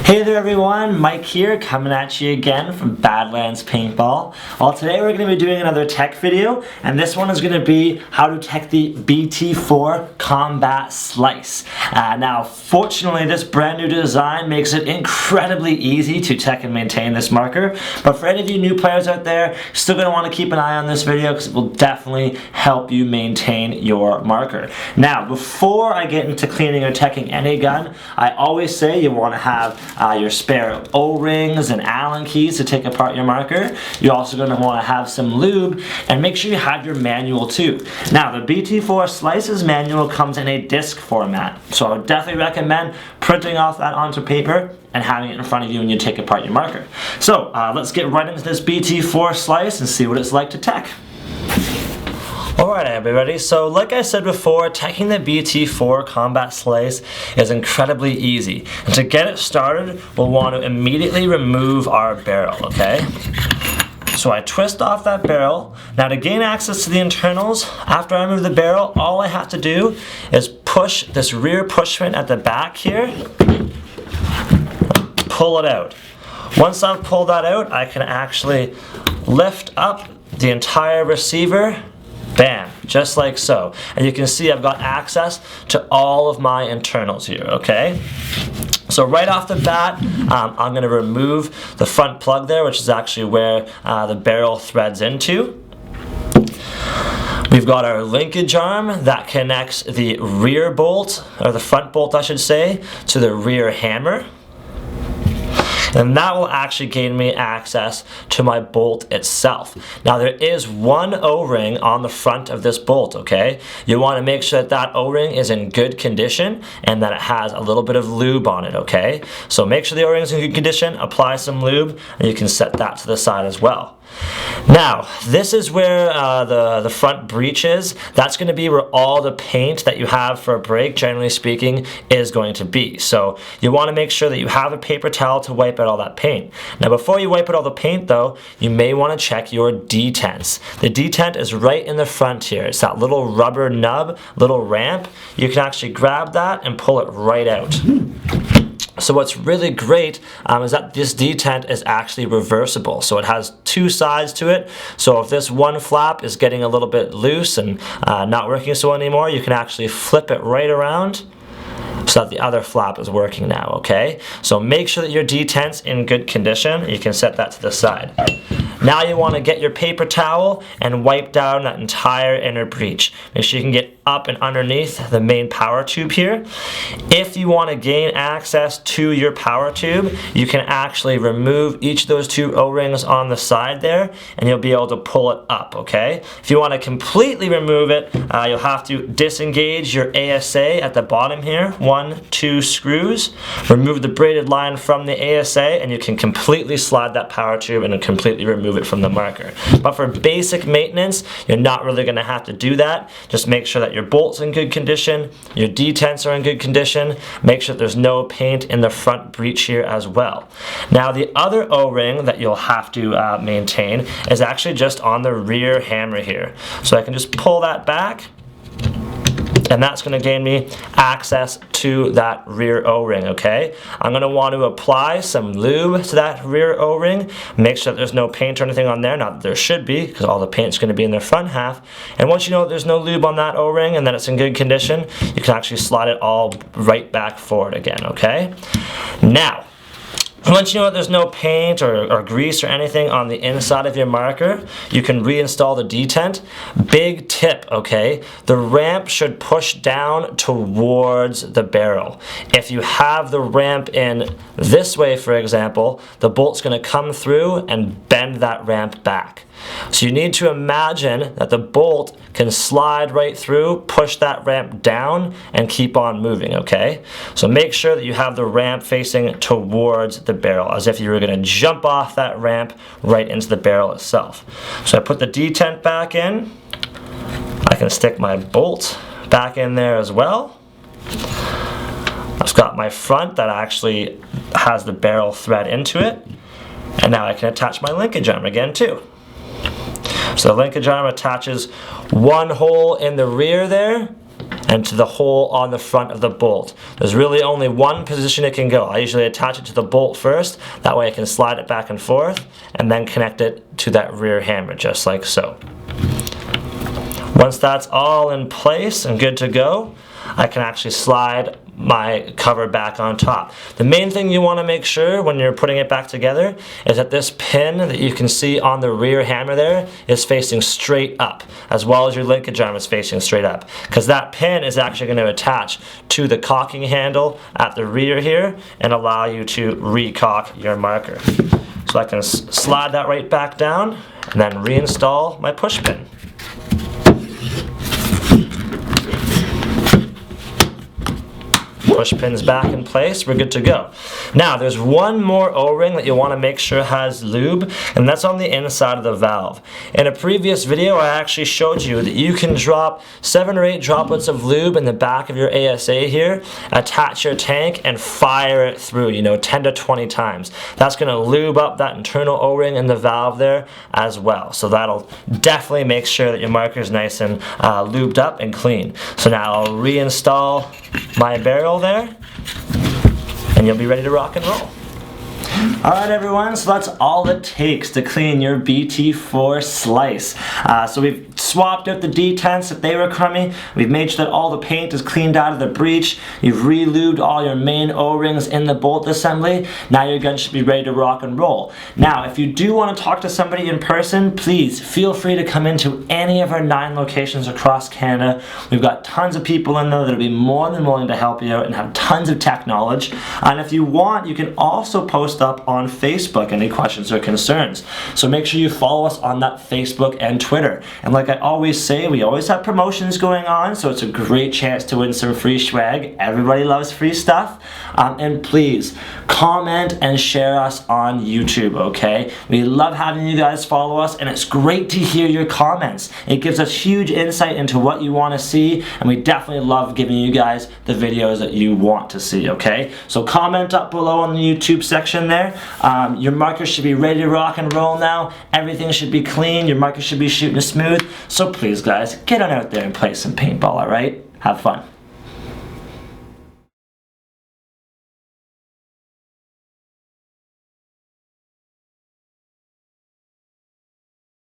Hey there everyone, Mike here coming at you again from Badlands Paintball. Well, today we're going to be doing another tech video, and this one is going to be how to tech the BT4 Combat Slice. Now fortunately this brand new design makes it incredibly easy to tech and maintain this marker, but for any of you new players out there, you're still going to want to keep an eye on this video because it will definitely help you maintain your marker. Now before I get into cleaning or teching any gun, I always say you want to have your spare O-rings and Allen keys to take apart your marker. You're also going to want to have some lube, and make sure you have your manual too. Now the BT4 Slice's manual comes in a disc format, so I would definitely recommend printing off that onto paper and having it in front of you when you take apart your marker. So let's get right into this BT4 Slice and see what it's like to tech. Alright everybody, so like I said before, teching the BT4 Combat Slice is incredibly easy. And to get it started, we'll want to immediately remove our barrel, okay? So I twist off that barrel. Now to gain access to the internals, after I remove the barrel, all I have to do is push this rear pushpin at the back here, pull it out. Once I've pulled that out, I can actually lift up the entire receiver. Bam, just like so. And you can see I've got access to all of my internals here, okay? So right off the bat, I'm going to remove the front plug there, which is actually where the barrel threads into. We've got our linkage arm that connects the rear bolt, or the front bolt I should say, to the rear hammer. And that will actually gain me access to my bolt itself. Now there is one O-ring on the front of this bolt, okay? You want to make sure that that O-ring is in good condition and that it has a little bit of lube on it, okay? So make sure the O-ring is in good condition, apply some lube, and you can set that to the side as well. Now, this is where the front breech is. That's going to be where all the paint that you have for a brake, generally speaking, is going to be. So you want to make sure that you have a paper towel to wipe out all that paint. Now, before you wipe out all the paint, though, you may want to check your detents. The detent is right in the front here. It's that little rubber nub, little ramp. You can actually grab that and pull it right out. So what's really great is that this detent is actually reversible. So it has two sides to it. So if this one flap is getting a little bit loose and not working so well anymore, you can actually flip it right around so that the other flap is working now, okay? So make sure that your detent's in good condition. You can set that to the side. Now you want to get your paper towel and wipe down that entire inner breech. Make sure you can get up and underneath the main power tube here. If you want to gain access to your power tube, you can actually remove each of those two O-rings on the side there, and you'll be able to pull it up, okay? If you want to completely remove it, you'll have to disengage your ASA at the bottom here. 1, 2 screws. Remove the braided line from the ASA, and you can completely slide that power tube and completely remove it from the marker. But for basic maintenance, you're not really going to have to do that. Just make sure that your bolt's in good condition, your detents are in good condition, make sure that there's no paint in the front breech here as well. Now the other O-ring that you'll have to maintain is actually just on the rear hammer here. So I can just pull that back, and that's going to gain me access to that rear O-ring, okay? I'm going to want to apply some lube to that rear O-ring, make sure that there's no paint or anything on there. Not that there should be, because all the paint's going to be in the front half. And once you know that there's no lube on that O-ring and that it's in good condition, you can actually slide it all right back forward again, okay? Now, once you know that there's no paint or grease or anything on the inside of your marker, you can reinstall the detent. Big tip, okay? The ramp should push down towards the barrel. If you have the ramp in this way, for example, the bolt's going to come through and bend that ramp back. So you need to imagine that the bolt can slide right through, push that ramp down, and keep on moving, okay? So make sure that you have the ramp facing towards the barrel, as if you were going to jump off that ramp right into the barrel itself. So I put the detent back in. I can stick my bolt back in there as well. I've got my front that actually has the barrel thread into it. And now I can attach my linkage arm again too. So the linkage arm attaches one hole in the rear there, and to the hole on the front of the bolt. There's really only one position it can go. I usually attach it to the bolt first, that way I can slide it back and forth, and then connect it to that rear hammer, just like so. Once that's all in place and good to go, I can actually slide my cover back on top. The main thing you want to make sure when you're putting it back together is that this pin that you can see on the rear hammer there is facing straight up, as well as your linkage arm is facing straight up, because that pin is actually going to attach to the caulking handle at the rear here and allow you to re-caulk your marker. So I can slide that right back down and then reinstall my push pin. Push pins back in place, we're good to go. Now there's one more O-ring that you want to make sure has lube, and that's on the inside of the valve. In a previous video I actually showed you that you can drop 7 or 8 droplets of lube in the back of your ASA here, attach your tank and fire it through, 10 to 20 times. That's going to lube up that internal O-ring in the valve there as well. So that'll definitely make sure that your marker is nice and lubed up and clean. So now I'll reinstall my barrel there, and you'll be ready to rock and roll. Alright everyone, so that's all it takes to clean your BT4 Slice. So we've swapped out the detents if they were crummy, we've made sure that all the paint is cleaned out of the breech, you've re-lubed all your main O-rings in the bolt assembly, now your gun should be ready to rock and roll. Now if you do want to talk to somebody in person, please feel free to come into any of our 9 locations across Canada. We've got tons of people in there that'll be more than willing to help you out and have tons of tech knowledge. And if you want, you can also post up on Facebook any questions or concerns. So make sure you follow us on that Facebook and Twitter. And like I always say, we always have promotions going on, so it's a great chance to win some free swag. Everybody loves free stuff. And please comment and share us on YouTube, okay? We love having you guys follow us, and it's great to hear your comments. It gives us huge insight into what you want to see, and we definitely love giving you guys the videos that you want to see, okay? So comment up below on the YouTube section there. Your marker should be ready to rock and roll now. Everything should be clean. Your marker should be shooting smooth. So please guys, get on out there and play some paintball, alright? Have fun.